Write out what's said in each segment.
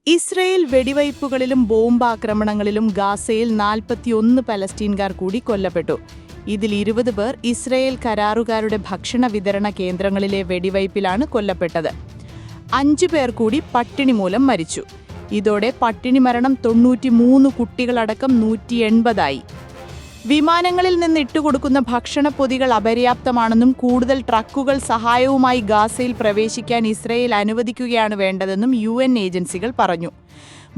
Israel വെടിവയ്പ്പുകളിലും ബോംബാക്രമണങ്ങളിലും ഗാസയിൽ 41 പലസ്തീൻകാർ കൂടി കൊല്ലപ്പെട്ടു. ഇതിൽ 20 പേർ ഇസ്രയേൽ കരാറുകാരുടെ ഭക്ഷണ വിതരണ കേന്ദ്രങ്ങളിലെ വെടിവയ്പ്പിലാണ് കൊല്ലപ്പെട്ടത്. 5 പേർ കൂടി പട്ടിണി മൂലം മരിച്ചു. ഇതോടെ പട്ടിണി മരണം 93 കുട്ടികളടക്കം 180 വിമാനങ്ങളിൽ നിന്ന് ഇട്ടുകൊടുക്കുന്ന ഭക്ഷണപ്പൊതികൾ അപര്യാപ്തമാണെന്നും കൂടുതൽ ട്രക്കുകൾ സഹായവുമായി ഗാസയിൽ പ്രവേശിക്കാൻ ഇസ്രയേൽ അനുവദിക്കുകയാണ് വേണ്ടതെന്നും UN ഏജൻസികൾ പറഞ്ഞു.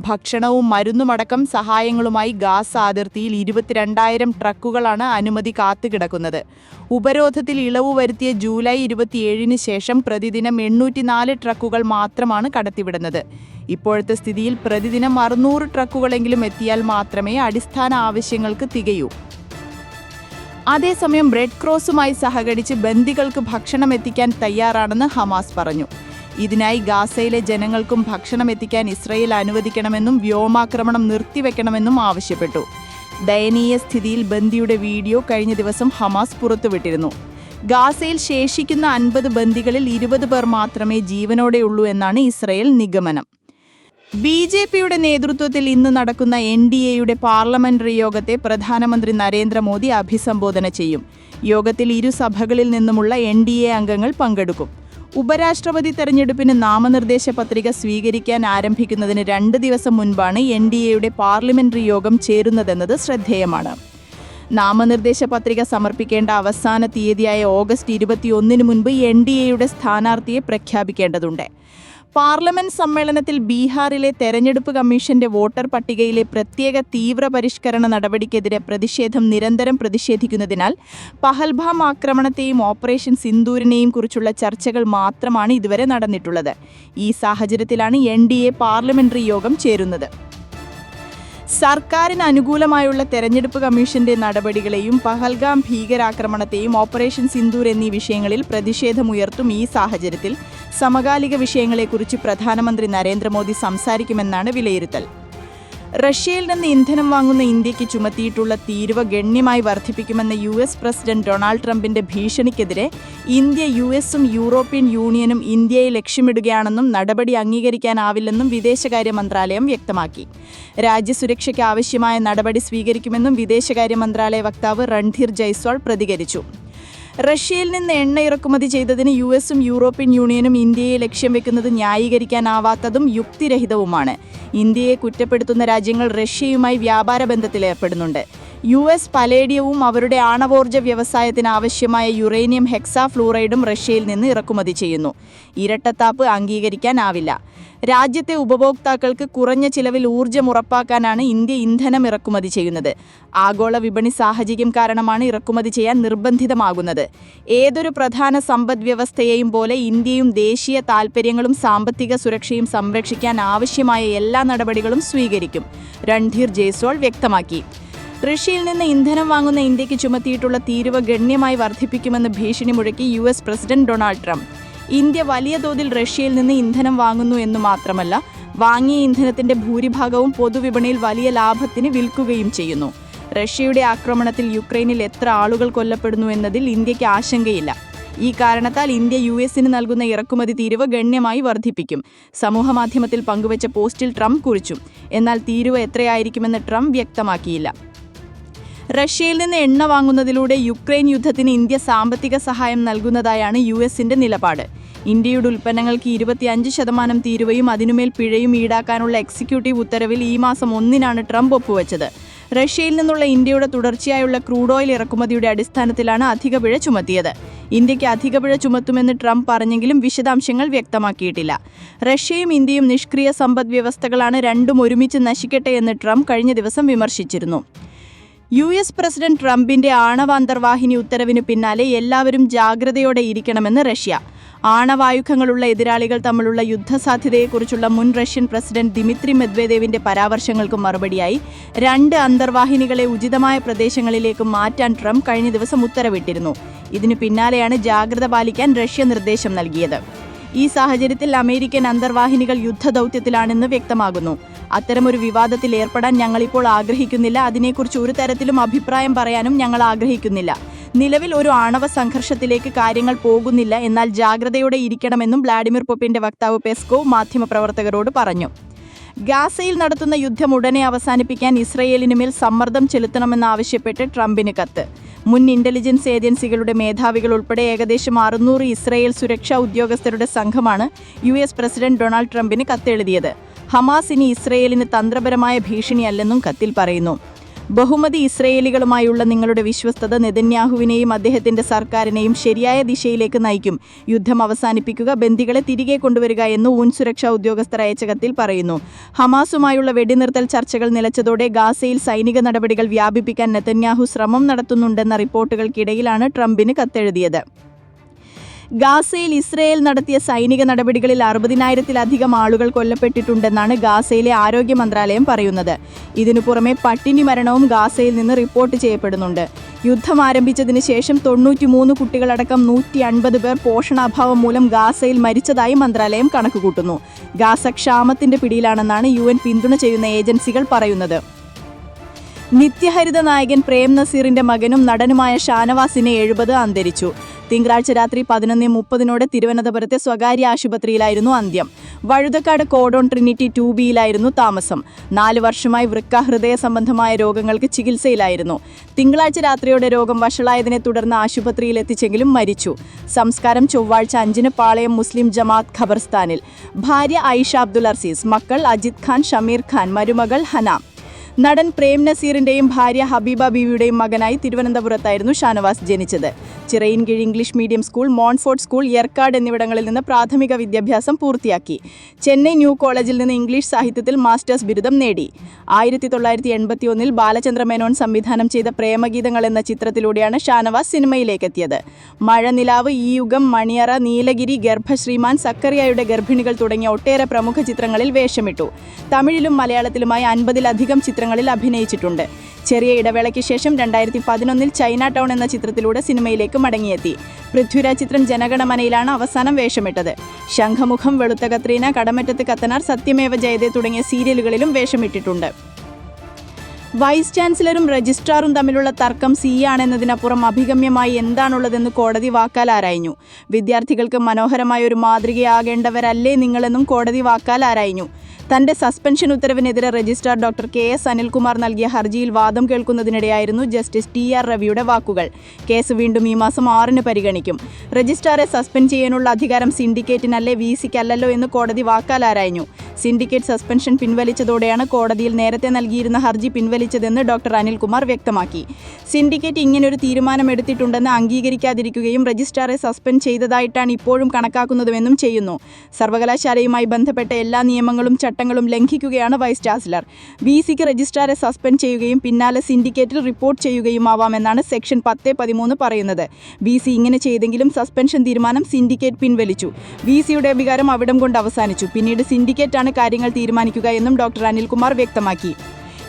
ഭക്ഷണവും മരുന്നുമടക്കം സഹായങ്ങളുമായി ഗാസ അതിർത്തിയിൽ 22,000 ട്രക്കുകളാണ് അനുമതി കാത്തുകിടക്കുന്നത്. ഉപരോധത്തിൽ ഇളവ് വരുത്തിയ ജൂലൈ 27-ന് ശേഷം പ്രതിദിനം 804 ട്രക്കുകൾ മാത്രമാണ് കടത്തിവിടുന്നത്. ഇപ്പോഴത്തെ സ്ഥിതിയിൽ പ്രതിദിനം 600 ട്രക്കുകളെങ്കിലും എത്തിയാൽ മാത്രമേ അടിസ്ഥാന ആവശ്യങ്ങൾക്ക് തികയൂ. അതേസമയം റെഡ് ക്രോസുമായി സഹകരിച്ച് ബന്ദികൾക്ക് ഭക്ഷണം എത്തിക്കാൻ തയ്യാറാണെന്ന് ഹമാസ് പറഞ്ഞു. ഇതിനായി ഗാസയിലെ ജനങ്ങൾക്കും ഭക്ഷണം എത്തിക്കാൻ ഇസ്രയേൽ അനുവദിക്കണമെന്നും വ്യോമാക്രമണം നിർത്തിവെക്കണമെന്നും ആവശ്യപ്പെട്ടു. ദയനീയ സ്ഥിതിയിൽ ബന്ദിയുടെ വീഡിയോ കഴിഞ്ഞ ദിവസം ഹമാസ് പുറത്തുവിട്ടിരുന്നു. ഗാസയിൽ ശേഷിക്കുന്ന 50 ബന്ദികളിൽ 20 പേർ മാത്രമേ ജീവനോടെയുള്ളൂ എന്നാണ് ഇസ്രയേൽ നിഗമനം. BJPയുടെ നേതൃത്വത്തിൽ ഇന്ന് നടക്കുന്ന NDAയുടെ പാർലമെന്ററി യോഗത്തെ പ്രധാനമന്ത്രി നരേന്ദ്രമോദി അഭിസംബോധന ചെയ്യും. യോഗത്തിൽ ഇരു സഭകളിൽ നിന്നുമുള്ള NDA അംഗങ്ങൾ പങ്കെടുക്കും. ഉപരാഷ്ട്രപതി തെരഞ്ഞെടുപ്പിന് നാമനിർദ്ദേശ പത്രിക സ്വീകരിക്കാൻ ആരംഭിക്കുന്നതിന് 2 ദിവസം മുൻപാണ് NDAയുടെ പാർലമെന്ററി യോഗം ചേരുന്നതെന്നത് ശ്രദ്ധേയമാണ്. നാമനിർദ്ദേശ പത്രിക സമർപ്പിക്കേണ്ട അവസാന തീയതിയായ ഓഗസ്റ്റ് 21-ന് മുൻപ് NDAയുടെ സ്ഥാനാർത്ഥിയെ പ്രഖ്യാപിക്കേണ്ടതുണ്ട്. പാർലമെന്റ് സമ്മേളനത്തിൽ ബീഹാറിലെ തെരഞ്ഞെടുപ്പ് കമ്മീഷന്റെ വോട്ടർ പട്ടികയിലെ പ്രത്യേക തീവ്ര പരിഷ്കരണ നടപടിക്കെതിരെ നിരന്തരം പ്രതിഷേധിക്കുന്നതിനാൽ പഹൽഗാം ആക്രമണത്തെയും ഓപ്പറേഷൻ സിന്ദൂരിനെയും കുറിച്ചുള്ള ചർച്ചകൾ മാത്രമാണ് ഇതുവരെ നടന്നിട്ടുള്ളത്. ഈ സാഹചര്യത്തിലാണ് NDA പാർലമെന്ററി യോഗം ചേരുന്നത്. സർക്കാരിന് അനുകൂലമായുള്ള തെരഞ്ഞെടുപ്പ് കമ്മീഷന്റെ നടപടികളെയും പഹൽഗാം ഭീകരാക്രമണത്തെയും ഓപ്പറേഷൻ സിന്ദൂർ എന്നീ വിഷയങ്ങളിൽ പ്രതിഷേധമുയർത്തും. ഈ സാഹചര്യത്തിൽ സമകാലിക വിഷയങ്ങളെക്കുറിച്ച് പ്രധാനമന്ത്രി നരേന്ദ്രമോദി സംസാരിക്കുമെന്നാണ് വിലയിരുത്തൽ. റഷ്യയിൽ നിന്ന് ഇന്ധനം വാങ്ങുന്ന ഇന്ത്യക്ക് ചുമത്തിയിട്ടുള്ള തീരുവ ഗണ്യമായി വർദ്ധിപ്പിക്കുമെന്ന US പ്രസിഡന്റ് ഡൊണാൾഡ് ട്രംപിന്റെ ഭീഷണിക്കെതിരെ ഇന്ത്യ, US-ഉം യൂറോപ്യൻ യൂണിയനും ഇന്ത്യയെ ലക്ഷ്യമിടുകയാണെന്നും നടപടി അംഗീകരിക്കാനാവില്ലെന്നും വിദേശകാര്യ മന്ത്രാലയം വ്യക്തമാക്കി. രാജ്യസുരക്ഷയ്ക്ക് ആവശ്യമായ നടപടി സ്വീകരിക്കുമെന്നും വിദേശകാര്യ മന്ത്രാലയ വക്താവ് രൺധീർ ജയ്സ്വാൾ പ്രതികരിച്ചു. റഷ്യയിൽ നിന്ന് എണ്ണ ഇറക്കുമതി ചെയ്തതിന് US-ഉം യൂറോപ്യൻ യൂണിയനും ഇന്ത്യയെ ലക്ഷ്യം വെക്കുന്നത് ന്യായീകരിക്കാനാവാത്തതും യുക്തിരഹിതവുമാണ്. ഇന്ത്യയെ കുറ്റപ്പെടുത്തുന്ന രാജ്യങ്ങൾ റഷ്യയുമായി വ്യാപാര ബന്ധത്തിലേർപ്പെടുന്നുണ്ട്. US പലേഡിയവും അവരുടെ ആണവോർജ്ജ വ്യവസായത്തിന് ആവശ്യമായ യുറേനിയം ഹെക്സാഫ്ലൂറൈഡും റഷ്യയിൽ നിന്ന് ഇറക്കുമതി ചെയ്യുന്നു. ഇരട്ടത്താപ്പ് അംഗീകരിക്കാനാവില്ല. രാജ്യത്തെ ഉപഭോക്താക്കൾക്ക് കുറഞ്ഞ ചിലവിൽ ഊർജ്ജം ഉറപ്പാക്കാനാണ് ഇന്ത്യ ഇന്ധനം ഇറക്കുമതി ചെയ്യുന്നത്. ആഗോള വിപണി സാഹചര്യം കാരണമാണ് ഇറക്കുമതി ചെയ്യാൻ നിർബന്ധിതമാകുന്നത്. ഏതൊരു പ്രധാന സമ്പദ്വ്യവസ്ഥയെയും പോലെ ഇന്ത്യയും ദേശീയ താൽപ്പര്യങ്ങളും സാമ്പത്തിക സുരക്ഷയും സംരക്ഷിക്കാൻ ആവശ്യമായ എല്ലാ നടപടികളും സ്വീകരിക്കും, രൺധീർ ജയ്സ്വാൾ വ്യക്തമാക്കി. റഷ്യയിൽ നിന്ന് ഇന്ധനം വാങ്ങുന്ന ഇന്ത്യക്ക് ചുമത്തിയിട്ടുള്ള തീരുവ ഗണ്യമായി വർദ്ധിപ്പിക്കുമെന്ന് ഭീഷണി മുഴക്കി US president Donald Trump. India വലിയ തോതിൽ റഷ്യയിൽ നിന്ന് ഇന്ധനം വാങ്ങുന്നു എന്നു മാത്രമല്ല, വാങ്ങിയ ഇന്ധനത്തിന്റെ ഭൂരിഭാഗവും പൊതുവിപണിയിൽ വലിയ ലാഭത്തിന് വിൽക്കുകയും ചെയ്യുന്നു. റഷ്യയുടെ ആക്രമണത്തിൽ യുക്രൈനിൽ എത്ര ആളുകൾ കൊല്ലപ്പെടുന്നു എന്നതിൽ ഇന്ത്യക്ക് ആശങ്കയില്ല. ഈ കാരണത്താൽ ഇന്ത്യ US-ന് നൽകുന്ന ഇറക്കുമതി തീരുവ ഗണ്യമായി വർദ്ധിപ്പിക്കും. സമൂഹമാധ്യമത്തിൽ പങ്കുവച്ച പോസ്റ്റിൽ ട്രംപ് കുറിച്ചു. എന്നാൽ തീരുവ എത്രയായിരിക്കുമെന്ന് ട്രംപ് വ്യക്തമാക്കിയില്ല. റഷ്യയിൽ നിന്ന് എണ്ണ വാങ്ങുന്നതിലൂടെ യുക്രൈൻ യുദ്ധത്തിന് ഇന്ത്യ സാമ്പത്തിക സഹായം നൽകുന്നതായാണ് US-ന്റെ നിലപാട്. ഇന്ത്യയുടെ ഉൽപ്പന്നങ്ങൾക്ക് 25% തീരുവയും അതിനുമേൽ പിഴയും ഈടാക്കാനുള്ള എക്സിക്യൂട്ടീവ് ഉത്തരവിൽ ഈ മാസം 1-നാണ് ട്രംപ് ഒപ്പുവെച്ചത്. റഷ്യയിൽ നിന്നുള്ള ഇന്ത്യയുടെ തുടർച്ചയായുള്ള ക്രൂഡ് ഓയിൽ ഇറക്കുമതിയുടെ അടിസ്ഥാനത്തിലാണ് അധിക പിഴ ചുമത്തിയത്. ഇന്ത്യക്ക് അധിക പിഴ ചുമത്തുമെന്ന് ട്രംപ് പറഞ്ഞെങ്കിലും വിശദാംശങ്ങൾ വ്യക്തമാക്കിയിട്ടില്ല. റഷ്യയും ഇന്ത്യയും നിഷ്ക്രിയ സമ്പദ് വ്യവസ്ഥകളാണ്, രണ്ടും ഒരുമിച്ച് നശിക്കട്ടെ എന്ന് ട്രംപ് കഴിഞ്ഞ ദിവസം വിമർശിച്ചിരുന്നു. US പ്രസിഡന്റ് ട്രംപിന്റെ ആണവ അന്തർവാഹിനി ഉത്തരവിന് പിന്നാലെ എല്ലാവരും ജാഗ്രതയോടെ ഇരിക്കണമെന്ന് റഷ്യ. ആണവായുധങ്ങളുള്ള എതിരാളികൾ തമ്മിലുള്ള യുദ്ധസാധ്യതയെക്കുറിച്ചുള്ള മുൻ റഷ്യൻ പ്രസിഡന്റ് ദിമിത്രി മെദ്വദേവിന്റെ പരാമർശങ്ങൾക്ക് മറുപടിയായി 2 അന്തർവാഹിനികളെ ഉചിതമായ പ്രദേശങ്ങളിലേക്ക് മാറ്റാൻ ട്രംപ് കഴിഞ്ഞ ദിവസം ഉത്തരവിട്ടിരുന്നു. ഇതിനു പിന്നാലെയാണ് ജാഗ്രത പാലിക്കാൻ റഷ്യ നിർദ്ദേശം നൽകിയത്. ഈ സാഹചര്യത്തിൽ അമേരിക്കൻ അന്തർവാഹിനികൾ യുദ്ധദൗത്യത്തിലാണെന്ന് വ്യക്തമാകുന്നു. അത്തരമൊരു വിവാദത്തിൽ ഏർപ്പെടാൻ ഞങ്ങളിപ്പോൾ ആഗ്രഹിക്കുന്നില്ല. അതിനെക്കുറിച്ച് ഒരു തരത്തിലും അഭിപ്രായം പറയാനും ഞങ്ങൾ ആഗ്രഹിക്കുന്നില്ല. നിലവിൽ ഒരു ആണവ സംഘർഷത്തിലേക്ക് കാര്യങ്ങൾ പോകുന്നില്ല, എന്നാൽ ജാഗ്രതയോടെ ഇരിക്കണമെന്നും വ്ളാഡിമിർ പുടിന്റെ വക്താവ് പെസ്കോവ് മാധ്യമപ്രവർത്തകരോട് പറഞ്ഞു. ഗാസയിൽ നടത്തുന്ന യുദ്ധം ഉടനെ അവസാനിപ്പിക്കാൻ ഇസ്രയേലിനുമേൽ സമ്മർദ്ദം ചെലുത്തണമെന്നാവശ്യപ്പെട്ട് ട്രംപിന് കത്ത്. മുൻ ഇന്റലിജൻസ് ഏജൻസികളുടെ മേധാവികൾ ഉൾപ്പെടെ ഏകദേശം 600 ഇസ്രയേൽ സുരക്ഷാ ഉദ്യോഗസ്ഥരുടെ സംഘമാണ് US പ്രസിഡന്റ് ഡൊണാൾഡ് ട്രംപിന് കത്തെഴുതിയത്. ഹമാസ് ഇനി ഇസ്രയേലിന് തന്ത്രപരമായ ഭീഷണിയല്ലെന്നും കത്തിൽ പറയുന്നു. ബഹുമതി ഇസ്രയേലികളുമായുള്ള നിങ്ങളുടെ വിശ്വസ്തത നെതന്യാഹുവിനെയും അദ്ദേഹത്തിന്റെ സർക്കാരിനെയും ശരിയായ ദിശയിലേക്ക് നയിക്കും. യുദ്ധം അവസാനിപ്പിക്കുക, ബന്ദികളെ തിരികെ കൊണ്ടുവരിക എന്ന് സുരക്ഷാ ഉദ്യോഗസ്ഥർ അയച്ച കത്തിൽ പറയുന്നു. ഹമാസുമായുള്ള വെടിനിർത്തൽ ചർച്ചകൾ നിലച്ചതോടെ ഗാസയിൽ സൈനിക നടപടികൾ വ്യാപിപ്പിക്കാൻ നെതന്യാഹു ശ്രമം നടത്തുന്നുണ്ടെന്ന റിപ്പോർട്ടുകൾക്കിടയിലാണ് ട്രംപിന് കത്തെഴുതിയത്. ഗാസയിൽ ഇസ്രയേൽ നടത്തിയ സൈനിക നടപടികളിൽ 60,000-ത്തിലധികം ആളുകൾ കൊല്ലപ്പെട്ടിട്ടുണ്ടെന്നാണ് ഗാസയിലെ ആരോഗ്യ മന്ത്രാലയം പറയുന്നത്. ഇതിനു പുറമെ പട്ടിണി മരണവും ഗാസയിൽ നിന്ന് റിപ്പോർട്ട് ചെയ്യപ്പെടുന്നുണ്ട്. യുദ്ധം ആരംഭിച്ചതിന് ശേഷം 93 കുട്ടികളടക്കം 150 പേർ പോഷണാഭാവം മൂലം ഗാസയിൽ മരിച്ചതായി മന്ത്രാലയം കണക്കുകൂട്ടുന്നു. ഗാസ ക്ഷാമത്തിന്റെ പിടിയിലാണെന്നാണ് UN പിന്തുണ ചെയ്യുന്ന ഏജൻസികൾ പറയുന്നത്. നിത്യഹരിത നായകൻ പ്രേം നസീറിന്റെ മകനും നടനുമായ ഷാനവാസിനെ 70 അന്തരിച്ചു. തിങ്കളാഴ്ച രാത്രി 11:30 തിരുവനന്തപുരത്തെ സ്വകാര്യ ആശുപത്രിയിലായിരുന്നു അന്ത്യം. വഴുതക്കാട് കോഡോൺ ട്രിനിറ്റി 2Bയിലായിരുന്നു താമസം. 4 വർഷമായി വൃക്ക ഹൃദയ സംബന്ധമായ രോഗങ്ങൾക്ക് ചികിത്സയിലായിരുന്നു. തിങ്കളാഴ്ച രാത്രിയോടെ രോഗം വഷളായതിനെ തുടർന്ന് ആശുപത്രിയിൽ എത്തിച്ചെങ്കിലും മരിച്ചു. സംസ്കാരം ചൊവ്വാഴ്ച 5-ന് പാളയം മുസ്ലിം ജമാഅത്ത് ഖബർസ്ഥാനിൽ. ഭാര്യ ഐഷ അബ്ദുൽ അസീസ്, മക്കൾ അജിത് ഖാൻ, ഷമീർ ഖാൻ, മരുമകൾ ഹന. നടൻ പ്രേം നസീറിന്റെയും ഭാര്യ ഹബീബ ബീവിയുടെയും മകനായി തിരുവനന്തപുരത്തായിരുന്നു ഷാനവാസ് ജനിച്ചത്. Chirayinkeezhu English medium school, Montfort school, Yercaud എന്നിവിടങ്ങളിൽ നിന്ന് പ്രാഥമിക വിദ്യാഭ്യാസം പൂർത്തിയാക്കി. ചെന്നൈ ന്യൂ കോളേജിൽ നിന്ന് ഇംഗ്ലീഷ് സാഹിത്യത്തിൽ മാസ്റ്റേഴ്സ് ബിരുദം നേടി. 1981-ൽ ബാലചന്ദ്ര മേനോൻ സംവിധാനം ചെയ്ത പ്രേമഗീതങ്ങൾ എന്ന ചിത്രത്തിലൂടെയാണ് ഷാനവാസ് സിനിമയിലേക്കെത്തിയത്. മഴനിലാവ്, ഈ യുഗം, മണിയറ, നീലഗിരി, ഗർഭശ്രീമാൻ, സക്കറിയയുടെ ഗർഭിണികൾ തുടങ്ങിയ ഒട്ടേറെ പ്രമുഖ ചിത്രങ്ങളിൽ വേഷമിട്ടു. തമിഴിലും മലയാളത്തിലുമായി 50-ലധികം ചിത്രങ്ങളിൽ അഭിനയിച്ചിട്ടുണ്ട്. ചെറിയ ഇടവേളയ്ക്ക് ശേഷം 2011-ൽ ചൈന ടൗൺ എന്ന ചിത്രത്തിലൂടെ സിനിമയിലേക്ക് മടങ്ങിയെത്തി. പൃഥ്വിരാജ് ചിത്രം ജനഗണമനയിലാണ് അവസാനം വേഷമിട്ടത്. ശംഖമുഖം, വെളുത്ത കത്രീന, കടമറ്റത്ത് കത്തനാർ, സത്യമേവ ജയതേ തുടങ്ങിയ സീരിയലുകളിലും വേഷമിട്ടിട്ടുണ്ട്. വൈസ് ചാൻസലറും രജിസ്ട്രാറും തമ്മിലുള്ള തർക്കം ആണെന്നതിനപ്പുറം അഭിഗമ്യമായി എന്താണുള്ളതെന്ന് കോടതി വാക്കാൽ ആരാഞ്ഞു. വിദ്യാർത്ഥികൾക്ക് മനോഹരമായ ഒരു മാതൃകയാകേണ്ടവരല്ലേ നിങ്ങളെന്നും കോടതി വാക്കാൽ ആരാഞ്ഞു. തന്റെ സസ്പെൻഷൻ ഉത്തരവിനെതിരെ രജിസ്ട്രാർ ഡോക്ടർ KS അനിൽകുമാർ നൽകിയ ഹർജിയിൽ വാദം കേൾക്കുന്നതിനിടെയായിരുന്നു ജസ്റ്റിസ് TR രവിയുടെ വാക്കുകൾ. കേസ് വീണ്ടും ഈ മാസം 6-ന് പരിഗണിക്കും. രജിസ്ട്രാറെ സസ്പെൻഡ് ചെയ്യാനുള്ള അധികാരം സിൻഡിക്കേറ്റിനല്ലേ, VCക്കല്ലല്ലോ എന്ന് കോടതി വാക്കാൽ ആരാഞ്ഞു. സിൻഡിക്കേറ്റ് സസ്പെൻഷൻ പിൻവലിച്ചതോടെയാണ് കോടതിയിൽ നേരത്തെ നൽകിയിരുന്ന ഹർജി പിൻവലിച്ചതെന്ന് ഡോക്ടർ അനിൽകുമാർ വ്യക്തമാക്കി. സിൻഡിക്കേറ്റ് ഇങ്ങനൊരു തീരുമാനമെടുത്തിട്ടുണ്ടെന്ന് അംഗീകരിക്കാതിരിക്കുകയും രജിസ്ട്രാറെ സസ്പെൻഡ് ചെയ്തതായിട്ടാണ് ഇപ്പോഴും കണക്കാക്കുന്നതുമെന്നും ചെയ്യുന്നു. സർവകലാശാലയുമായി ബന്ധപ്പെട്ട എല്ലാ നിയമങ്ങളും ചട്ടങ്ങളും ലംഘിക്കുകയാണ് വൈസ് ചാൻസലർ. VCക്ക് രജിസ്ട്രാറെ സസ്പെൻഡ് ചെയ്യുകയും പിന്നാലെ സിൻഡിക്കേറ്റിൽ റിപ്പോർട്ട് ചെയ്യുകയുമാവാമെന്നാണ് സെക്ഷൻ 10(13) പറയുന്നത്. VC ഇങ്ങനെ ചെയ്തെങ്കിലും സസ്പെൻഷൻ തീരുമാനം സിൻഡിക്കേറ്റ് പിൻവലിച്ചു. VCയുടെ വികാരം അവിടം കൊണ്ട് അവസാനിച്ചു. പിന്നീട് സിൻഡിക്കേറ്റാണ് കാര്യങ്ങൾ തീരുമാനിക്കുക എന്നും ഡോക്ടർ അനിൽകുമാർ വ്യക്തമാക്കി.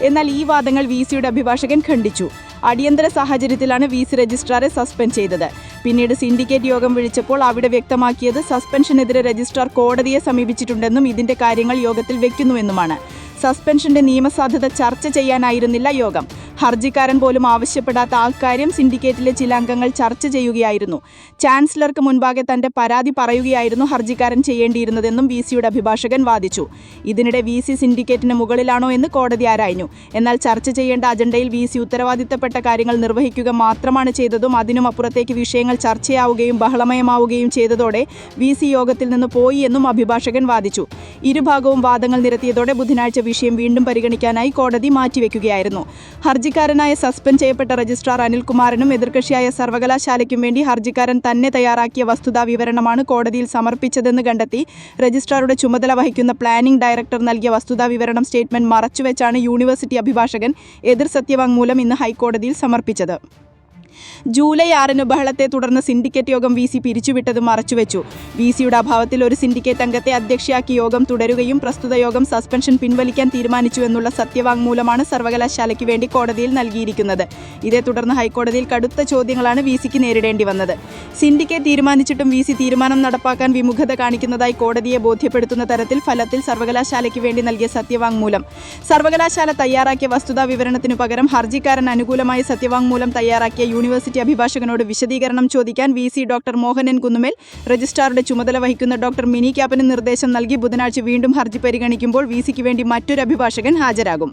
എന്നാൽ ഈ വാദങ്ങൾ VCയുടെ അഭിഭാഷകൻ ഖണ്ഡിച്ചു. അടിയന്തര സാഹചര്യത്തിലാണ് VC രജിസ്ട്രാറെ സസ്പെൻഡ് ചെയ്തത്. പിന്നീട് സിൻഡിക്കേറ്റ് യോഗം വിളിച്ചപ്പോൾ അവിടെ വ്യക്തമാക്കിയത് സസ്പെൻഷനെതിരെ രജിസ്ട്രാർ കോടതിയെ സമീപിച്ചിട്ടുണ്ടെന്നും ഇതിന്റെ കാര്യങ്ങൾ യോഗത്തിൽ വെക്കുന്നുവെന്നുമാണ്. സസ്പെൻഷന്റെ നിയമസാധുത ചർച്ച ചെയ്യാനായിരുന്നില്ല യോഗം. ഹർജിക്കാരൻ പോലും ആവശ്യപ്പെടാത്ത ആ കാര്യം സിൻഡിക്കേറ്റിലെ ചില അംഗങ്ങൾ ചർച്ച ചെയ്യുകയായിരുന്നു. ചാൻസലർക്ക് മുൻപാകെ തന്റെ പരാതി പറയുകയായിരുന്നു ഹർജിക്കാരൻ ചെയ്യേണ്ടിയിരുന്നതെന്നും VCയുടെ അഭിഭാഷകൻ വാദിച്ചു. ഇതിനിടെ VC സിൻഡിക്കേറ്റിന് മുകളിലാണോ എന്ന് കോടതി ആരാഞ്ഞു. എന്നാൽ ചർച്ച ചെയ്യേണ്ട അജണ്ടയിൽ VC ഉത്തരവാദിത്തപ്പെട്ട കാര്യങ്ങൾ നിർവഹിക്കുക മാത്രമാണ് ചെയ്തതും അതിനും അപ്പുറത്തേക്ക് വിഷയങ്ങൾ ചർച്ചയാവുകയും ബഹളമയമാവുകയും ചെയ്തതോടെ VC യോഗത്തിൽ നിന്ന് പോയി എന്നും അഭിഭാഷകൻ വാദിച്ചു. ഇരുഭാഗവും വാദങ്ങൾ നിരത്തിയതോടെ ബുധനാഴ്ച വിഷയം വീണ്ടും പരിഗണിക്കാനായി കോടതി മാറ്റിവെക്കുകയായിരുന്നു. ഹർജിക്കാരനായ സസ്പെൻഡ് ചെയ്യപ്പെട്ട രജിസ്ട്രാർ അനിൽകുമാറിനും എതിർകക്ഷിയായ സർവകലാശാലയ്ക്കും വേണ്ടി ഹർജിക്കാരൻ തന്നെ തയ്യാറാക്കിയ വസ്തുതാ വിവരണമാണ് കോടതിയിൽ സമർപ്പിച്ചതെന്ന് കണ്ടെത്തി രജിസ്ട്രാറുടെ ചുമതല വഹിക്കുന്ന പ്ലാനിംഗ് ഡയറക്ടർ നൽകിയ വസ്തുതാ വിവരണം സ്റ്റേറ്റ്മെന്റ് മറച്ചുവെച്ചാണ് യൂണിവേഴ്സിറ്റി അഭിഭാഷകൻ എതിർ സത്യവാങ്മൂലം ഇന്ന് ഹൈക്കോടതിയിൽ സമർപ്പിച്ചത്. ജൂലൈ 6-ന് ബഹളത്തെ തുടർന്ന് സിൻഡിക്കേറ്റ് യോഗം VC പിരിച്ചുവിട്ടത് മറച്ചുവെച്ചു. VCയുടെ അഭാവത്തിൽ ഒരു സിൻഡിക്കേറ്റ് അംഗത്തെ അധ്യക്ഷയാക്കി യോഗം തുടരുകയും പ്രസ്തുത യോഗം സസ്പെൻഷൻ പിൻവലിക്കാൻ തീരുമാനിച്ചുവെന്നുള്ള സത്യവാങ്മൂലമാണ് സർവകലാശാലയ്ക്ക് വേണ്ടി കോടതിയിൽ നൽകിയിരിക്കുന്നത്. ഇതേ തുടർന്ന് ഹൈക്കോടതിയിൽ കടുത്ത ചോദ്യങ്ങളാണ് VCക്ക് നേരിടേണ്ടി വന്നത്. സിൻഡിക്കേറ്റ് തീരുമാനിച്ചിട്ടും VC തീരുമാനം നടപ്പാക്കാൻ വിമുഖത കാണിക്കുന്നതായി കോടതിയെ ബോധ്യപ്പെടുത്തുന്ന തരത്തിൽ ഫലത്തിൽ സർവകലാശാലയ്ക്ക് വേണ്ടി നൽകിയ സത്യവാങ്മൂലം. സർവകലാശാല തയ്യാറാക്കിയ വസ്തുതാ വിവരണത്തിനു പകരം ഹർജിക്കാരൻ അനുകൂലമായി സത്യവാങ്മൂലം തയ്യാറാക്കിയ യൂണിവേഴ്സിറ്റി അഭിഭാഷകനോട് വിശദീകരണം ചോദിക്കാൻ VC ഡോക്ടർ മോഹനൻ കുന്നുമേൽ രജിസ്ട്രാറുടെ ചുമതല വഹിക്കുന്ന ഡോക്ടർ മിനി ക്യാപ്പിന് നിർദ്ദേശം നൽകി ബുധനാഴ്ച വീണ്ടും ഹർജി പരിഗണിക്കുമ്പോൾ VCക്ക് വേണ്ടി മറ്റൊരു അഭിഭാഷകൻ ഹാജരാകും.